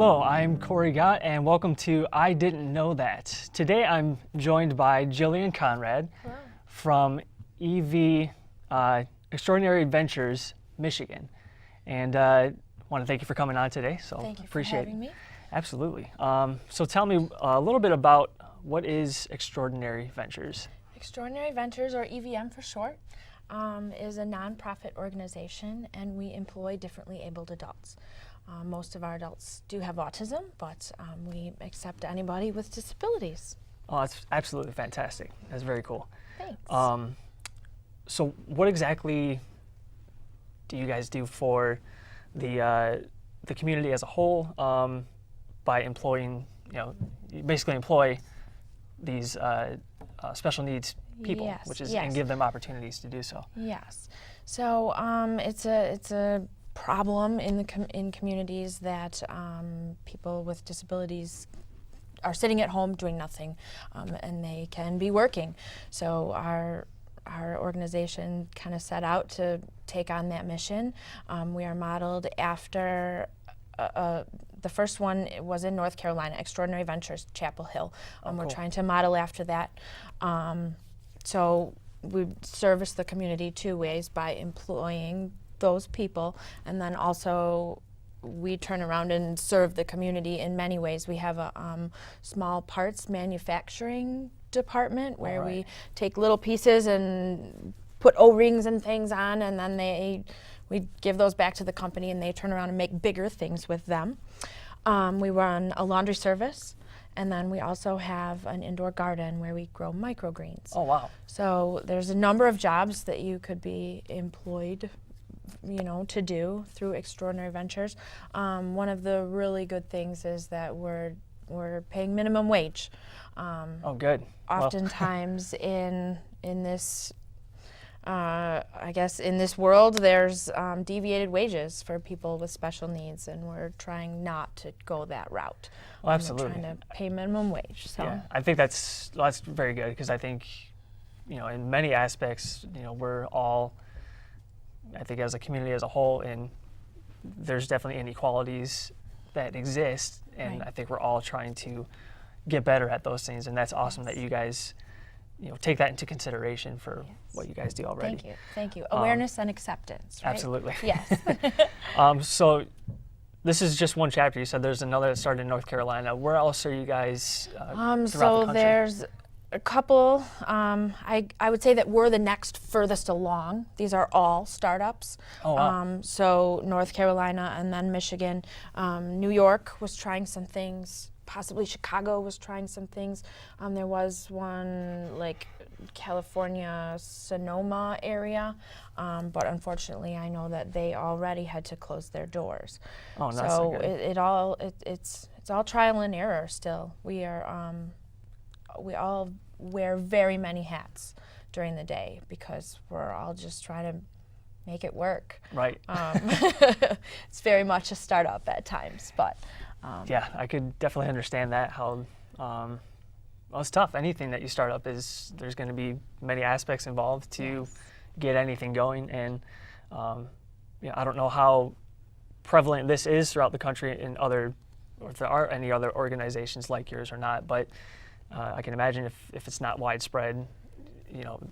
Hello, I'm Corey Gott, and welcome to I Didn't Know That. Today I'm joined by Jillian Conrad from EV Extraordinary Ventures, Michigan. And I want to thank you for coming on today. So Thank you appreciate for having me. Absolutely. So tell me a little bit about what is Extraordinary Ventures? Extraordinary Ventures, or EVM for short, is a nonprofit organization, and we employ differently abled adults. Most of our adults do have autism, but we accept anybody with disabilities. Oh, that's absolutely fantastic. That's very cool. Thanks. So what exactly do you guys do for the community as a whole by employing, you basically employ these special needs people, Yes, which is, yes. and give them opportunities to do so. Yes. So it's a problem in communities that people with disabilities are sitting at home doing nothing, and they can be working. So our organization kind of set out to take on that mission. We are modeled after the first one was in North Carolina, Extraordinary Ventures, Chapel Hill. We're Cool. trying to model after that. So we service the community two ways: by employing those people, and then also we turn around and serve the community in many ways. We have a small parts manufacturing department where we take little pieces and put O-rings and things on, and then we give those back to the company, and they turn around and make bigger things with them. We run a laundry service, and then we also have an indoor garden where we grow microgreens. Oh, wow. So there's a number of jobs that you could be employed to do through Extraordinary Ventures. One of the really good things is that we're paying minimum wage. Oh, good. Oftentimes in this, I guess in this world, there's deviated wages for people with special needs, and we're trying not to go that route. Well, absolutely. We're trying to pay minimum wage. So. Yeah, I think that's very good, because I think, in many aspects, we're all, I think as a community as a whole, and there's definitely inequalities that exist, and Right. I think we're all trying to get better at those things, and that's awesome Yes. that you guys, take that into consideration for Yes. what you guys do already. Thank you. Awareness and acceptance, right? Absolutely. Yes. So this is just one chapter. You said there's another that started in North Carolina. Where else are you guys throughout the So country? there's a couple. I would say that we're the next furthest along. These are all startups. Oh, wow. So North Carolina and then Michigan. New York was trying some things. Possibly Chicago was trying some things. There was one like California, Sonoma area, but unfortunately I know that they already had to close their doors. Oh, no, that's not So good. it's all trial and error still. We all wear very many hats during the day because we're all just trying to make it work. Right. It's very much a startup at times, but Yeah, I could definitely understand that, how it's tough. Anything that you start up there's going to be many aspects involved to get anything going, and I don't know how prevalent this is throughout the country in or if there are any other organizations like yours or not, but I can imagine if it's not widespread,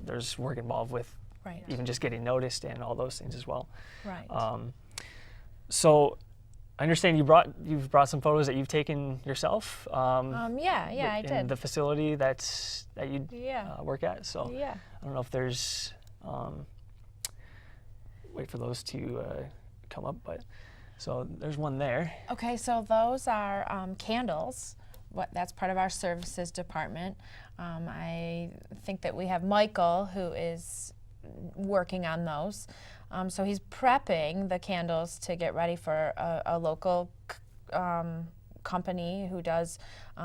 there's work involved with right. even just getting noticed and all those things as well. Right. So I understand you've brought some photos that you've taken yourself. Yeah, I in did. the facility that you work at. So Yeah. I don't know if there's wait for those to come up, but so there's one there. Okay, so those are candles. That's part of our services department. I think that we have Michael who is working on those. So he's prepping the candles to get ready for a local company who does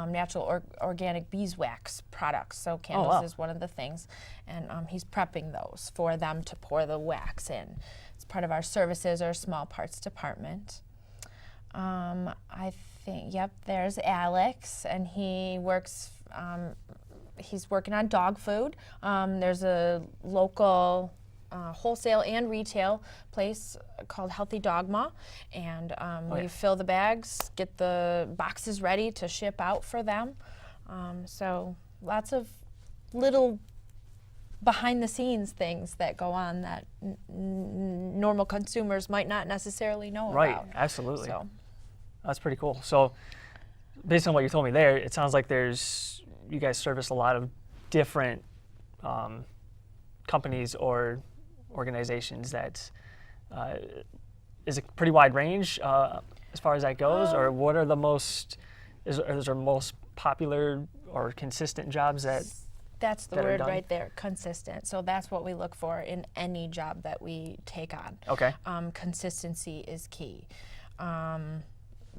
natural organic beeswax products. So candles is one of the things, and he's prepping those for them to pour the wax in. It's part of our services or small parts department. I think, there's Alex, and he works, he's working on dog food. There's a local wholesale and retail place called Healthy Dogma, and we fill the bags, get the boxes ready to ship out for them. So lots of little behind the scenes things that go on that normal consumers might not necessarily know about. Right, absolutely. So That's pretty cool. So based on what you told me there, it sounds like you guys service a lot of different companies or organizations that is a pretty wide range as far as that goes, or what are the most, is there most popular or consistent jobs that that's the that are word done? right there, consistent. So that's what we look for in any job that we take on. Okay. Consistency is key.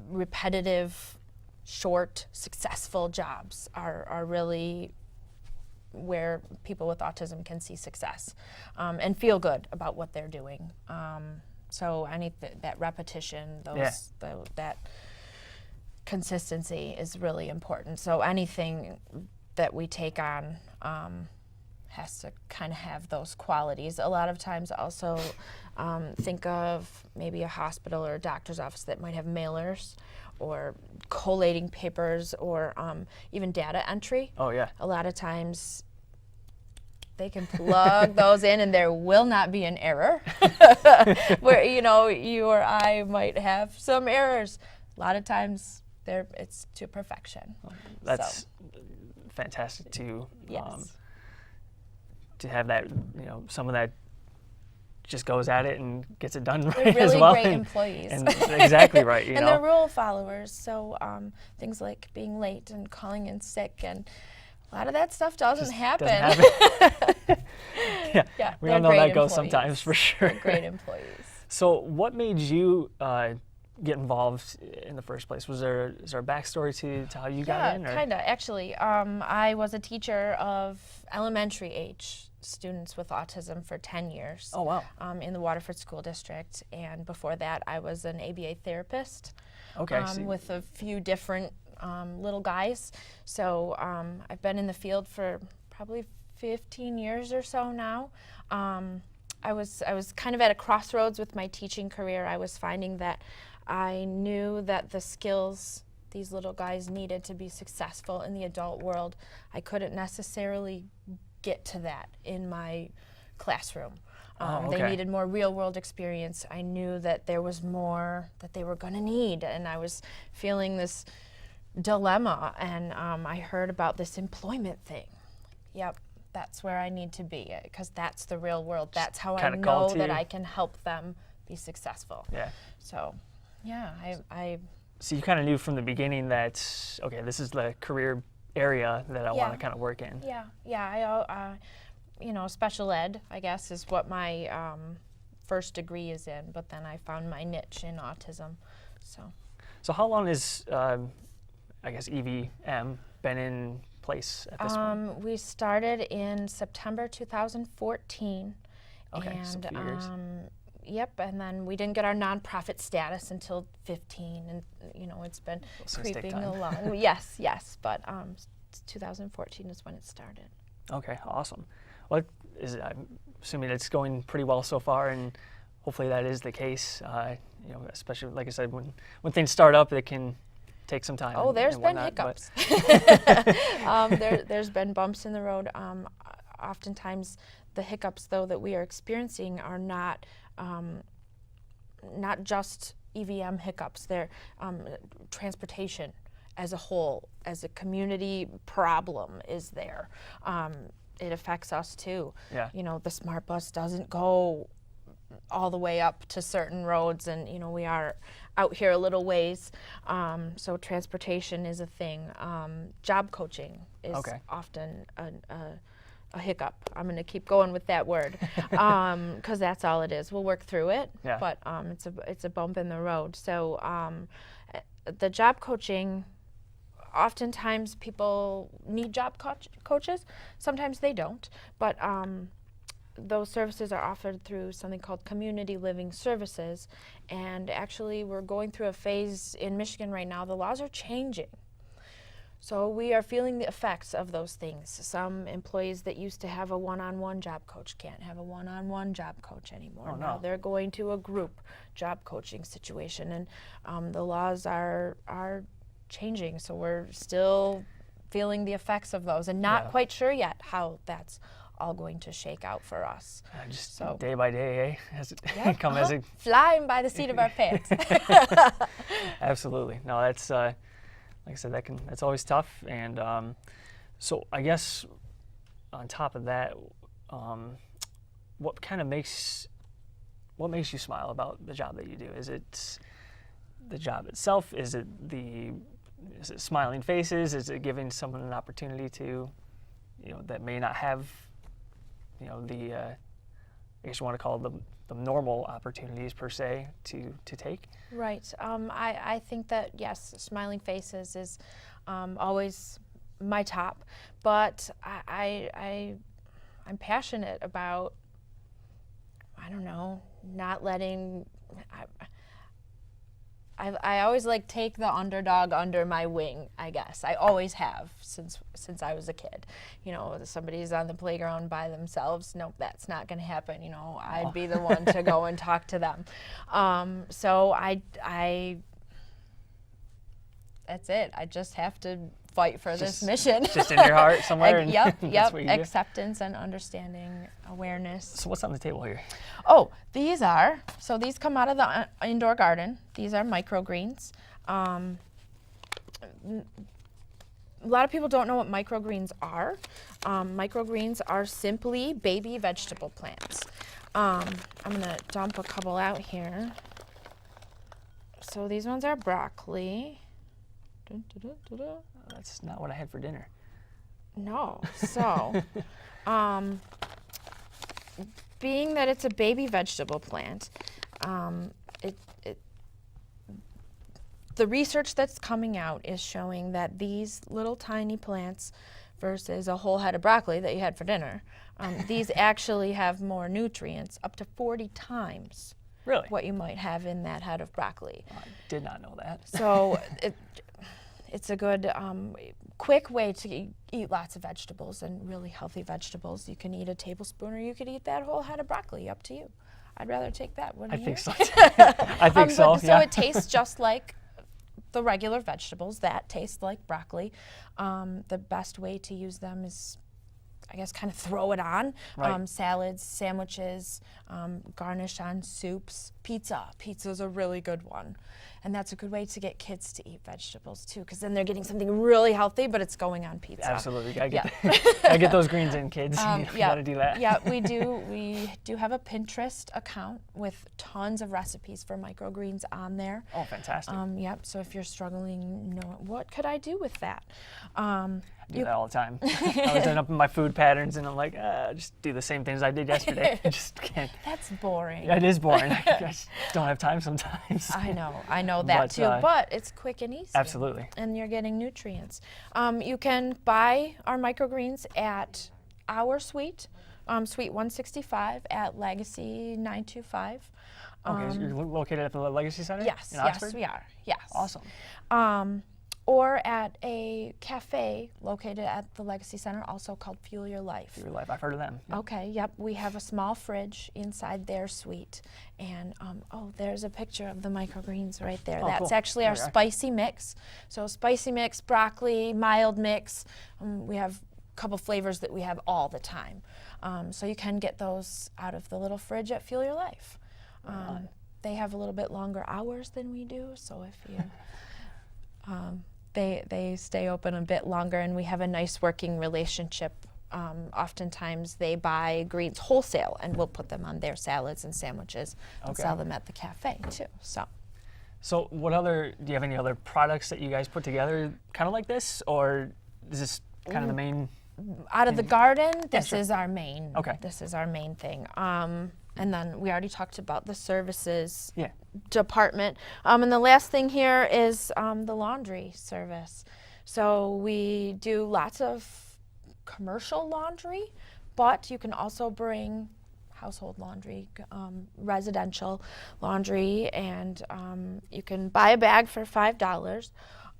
Repetitive, short, successful jobs are really where people with autism can see success and feel good about what they're doing. So that repetition, that consistency is really important. So anything that we take on has to kind of have those qualities. A lot of times also think of maybe a hospital or a doctor's office that might have mailers or collating papers or even data entry. Oh yeah. A lot of times they can plug those in and there will not be an error. Where you or I might have some errors. A lot of times it's to perfection. That's fantastic to Yes. To have that, someone that just goes at it and gets it done They're right really as well. great employees. And exactly right. And they're rule followers, so things like being late and calling in sick, and a lot of that stuff doesn't happen. Yeah, we all know that goes sometimes for sure. They're great employees. So what made you get involved in the first place? Is there a backstory to how you got in? Yeah, kind of. Actually, I was a teacher of elementary age students with autism for 10 years. Oh, wow. In the Waterford School District, and before that I was an ABA therapist. Okay. With a few different little guys. So I've been in the field for probably 15 years or so now. I was kind of at a crossroads with my teaching career. I was finding that I knew that the skills these little guys needed to be successful in the adult world, I couldn't necessarily get to that in my classroom. Okay. They needed more real-world experience. I knew that there was more that they were going to need, and I was feeling this dilemma, and I heard about this employment thing. Yep, that's where I need to be, because that's the real world. That's how I know that I can help them be successful. Yeah. So, yeah, I So you kind of knew from the beginning that, okay, this is the career area that I want to kind of work in. Yeah. Special ed, I guess, is what my first degree is in, but then I found my niche in autism. So how long has, I guess, EVM been in place at this point? We started in September 2014. Okay, and so a few years. Yep, and then we didn't get our nonprofit status until 15, and it's been Those things take creeping time. along. yes, but 2014 is when it started. Okay, awesome. What is it? I'm assuming it's going pretty well so far, and hopefully that is the case. Especially like I said, when things start up, it can take some time. Oh, there's and been whatnot, hiccups. There's been bumps in the road. Oftentimes, the hiccups though that we are experiencing are not just EVM hiccups. They're transportation as a whole, as a community problem is there. It affects us too. Yeah. The smart bus doesn't go all the way up to certain roads, and we are out here a little ways, so transportation is a thing. Job coaching is often a hiccup. I'm going to keep going with that word because that's all it is. We'll work through it, but it's a bump in the road. So the job coaching, oftentimes people need job coaches. Sometimes they don't, but those services are offered through something called Community Living Services, and actually we're going through a phase in Michigan right now. The laws are changing. So we are feeling the effects of those things. Some employees that used to have a one-on-one job coach can't have a one-on-one job coach anymore. Oh, no. Now they're going to a group job coaching situation, and the laws are changing. So we're still feeling the effects of those, and not quite sure yet how that's all going to shake out for us. Just So- day by day, as it Yep, come as it. flying by the seat of our pants. Absolutely. No, that's like I said, that's always tough. And so I guess on top of that, what makes you smile about the job that you do? Is it the job itself? Is it smiling faces? Is it giving someone an opportunity to, that may not have, I guess you want to call them the normal opportunities per se to take? Right. I think that, yes, smiling faces is always my top, but I'm passionate about, I don't know, not letting, I always take the underdog under my wing, I guess. I always have since I was a kid. Somebody's on the playground by themselves. Nope, that's not going to happen. I'd be the one to go and talk to them. So I that's it. I just have to fight for this mission. Just in your heart somewhere. And Yep. that's what you do. Acceptance and understanding, awareness. So what's on the table here? Oh, these come out of the indoor garden. These are microgreens. A lot of people don't know what microgreens are. Microgreens are simply baby vegetable plants. I'm gonna dump a couple out here. So these ones are broccoli. That's not what I had for dinner. No, so, being that it's a baby vegetable plant, the research that's coming out is showing that these little tiny plants versus a whole head of broccoli that you had for dinner, these actually have more nutrients, up to 40 times Really? what you might have in that head of broccoli. I did not know that. So it's a good, quick way to eat lots of vegetables, and really healthy vegetables. You can eat a tablespoon, or you could eat that whole head of broccoli, up to you. I'd rather take that, wouldn't I you? think so. I think so. So Yeah. it tastes just like the regular vegetables that taste like broccoli. The best way to use them is, I guess, kind of throw it on. Right. Salads, sandwiches, garnish on soups, pizza. Pizza's a really good one. And that's a good way to get kids to eat vegetables too, because then they're getting something really healthy, but it's going on pizza. Absolutely. Gotta get those greens in, kids. You gotta do that. Yeah, we do. We do have a Pinterest account with tons of recipes for microgreens on there. Oh, fantastic. Yep. So if you're struggling, what could I do with that? I do that all the time. I was ending up in my food patterns, and I'm like, just do the same things I did yesterday. I just can't. That's boring. It is boring. I just don't have time sometimes. I know that But, too. But it's quick and easy. Absolutely. And you're getting nutrients. You can buy our microgreens at our suite, Suite 165 at Legacy 925. Okay, so you're located at the Legacy Center? Yes, in Oxford? yes, we are. Yes. Awesome. Or at a cafe located at the Legacy Center, also called Fuel Your Life. Your life. I've heard of them. Yep. Okay, yep. We have a small fridge inside their suite. And, there's a picture of the microgreens right there. Oh, That's cool. actually our There we are. spicy mix. So spicy mix, broccoli, mild mix. We have a couple flavors that we have all the time. So you can get those out of the little fridge at Fuel Your Life. They have a little bit longer hours than we do, so if you... They stay open a bit longer, and we have a nice working relationship. Oftentimes they buy greens wholesale, and we'll put them on their salads and sandwiches and Okay. sell them at the cafe too. So do you have any other products that you guys put together kind of like this, or is this kind of the main? Out of the garden, this sure. is our main. Okay. This is our main thing. And then we already talked about the services Yeah. department. And the last thing here is the laundry service. So we do lots of commercial laundry, but you can also bring household laundry, residential laundry, and you can buy a bag for $5.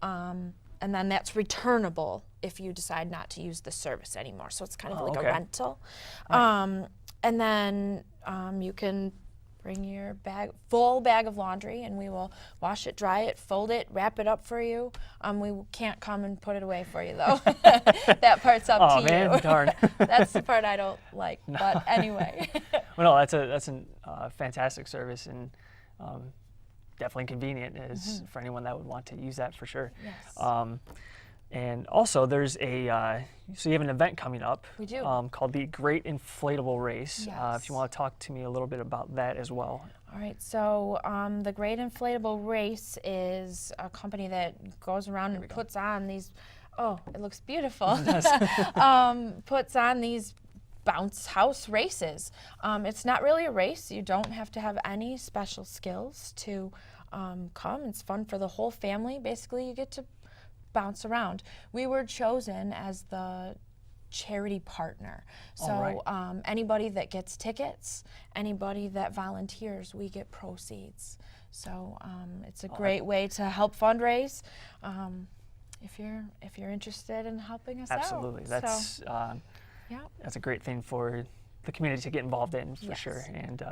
And and then that's returnable if you decide not to use the service anymore. So it's kind of like okay. a rental. Right. And then you can bring your full bag of laundry, and we will wash it, dry it, fold it, wrap it up for you. We can't come and put it away for you, though. That part's up to you. Oh, man, darn. That's the part I don't like, but anyway. Well, no, that's a fantastic service, and definitely convenient for anyone that would want to use that for sure. Yes. And also, there's so you have an event coming up. We do. Called the Great Inflatable Race. Yes. If you want to talk to me a little bit about that as well. All right, so the Great Inflatable Race is a company that goes around and puts on these, oh, it looks beautiful, puts on these bounce house races. It's not really a race. You don't have to have any special skills to come. It's fun for the whole family. Basically, you get to bounce around. We were chosen as the charity partner. So anybody that gets tickets, anybody that volunteers, we get proceeds. So it's a great way to help fundraise if you're interested in helping us Absolutely. out. That's that's a great thing for the community to get involved in for sure. And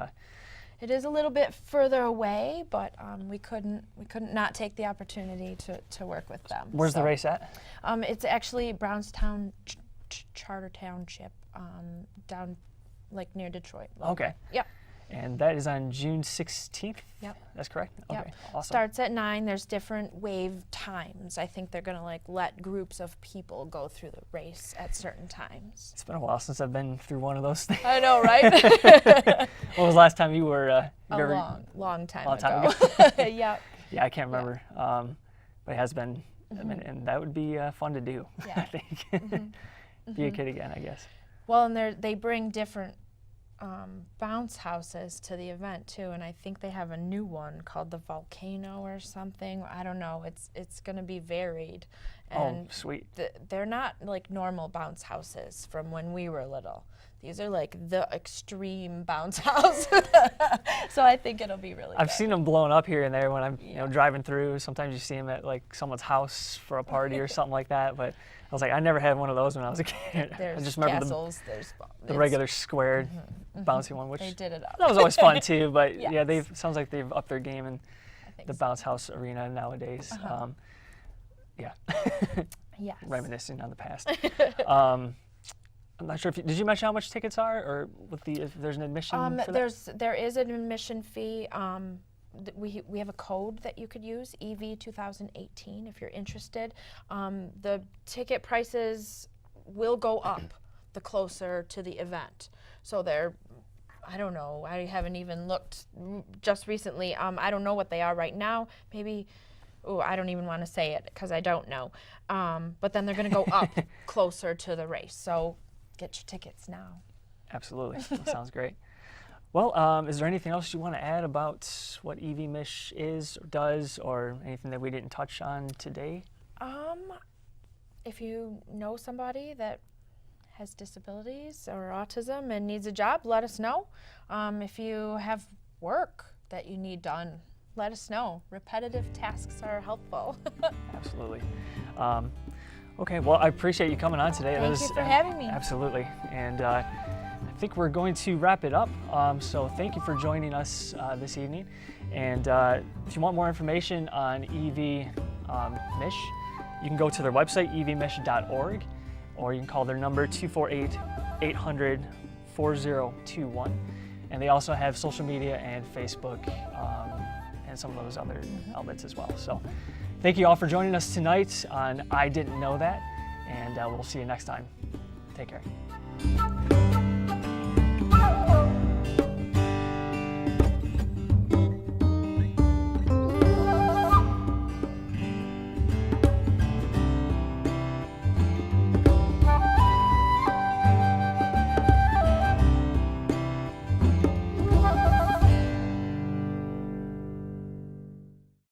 it is a little bit further away, but we couldn't not take the opportunity to work with them. Where's the race at? It's actually Brownstown Charter Township, down like near Detroit. Okay. Yep. And that is on June 16th? Yep. That's correct? Yep. Okay, awesome. Starts at 9. There's different wave times. I think they're going to let groups of people go through the race at certain times. It's been a while since I've been through one of those things. I know, right? When was the last time you were? A long time ago. Yep. Yeah, I can't remember. But it has been a minute, and that would be fun to do, Yeah. I think. Be a kid again, I guess. Well, and they bring different bounce houses to the event too, and I think they have a new one called the Volcano or something. I don't know. It's going to be varied. And sweet. They're not like normal bounce houses from when we were little. These are like the extreme bounce house. So I think it'll be really I've good. seen them blowing up here and there when I'm driving through. Sometimes you see them at like someone's house for a party or something like that. But I was like, I never had one of those when I was a kid. There's I just remember castles. the regular squared bouncy one, which they did it up. that was always fun too. But Yes. yeah, sounds like they've upped their game in I think the so. bounce house arena nowadays. Yeah, Yes. reminiscing on the past. I'm not sure did you mention how much tickets are, or if there's an admission for that? There is an admission fee. We have a code that you could use, EV 2018, if you're interested. The ticket prices will go up the closer to the event. So I don't know, I haven't even looked just recently. I don't know what they are right now. Maybe, I don't even want to say it because I don't know. But then they're going to go up closer to the race. So get your tickets now. Absolutely. That sounds great. Well, is there anything else you want to add about what EV Mish is or does, or anything that we didn't touch on today? If you know somebody that has disabilities or autism and needs a job, let us know. If you have work that you need done, let us know. Repetitive tasks are helpful. Absolutely. Okay, well, I appreciate you coming on today. Thank you for having me. Absolutely. And I think we're going to wrap it up. So thank you for joining us this evening. And if you want more information on EV Mish, you can go to their website, evmish.org, or you can call their number 248-800-4021. And they also have social media and Facebook and some of those other outlets as well. So thank you all for joining us tonight on I Didn't Know That, and we'll see you next time. Take care.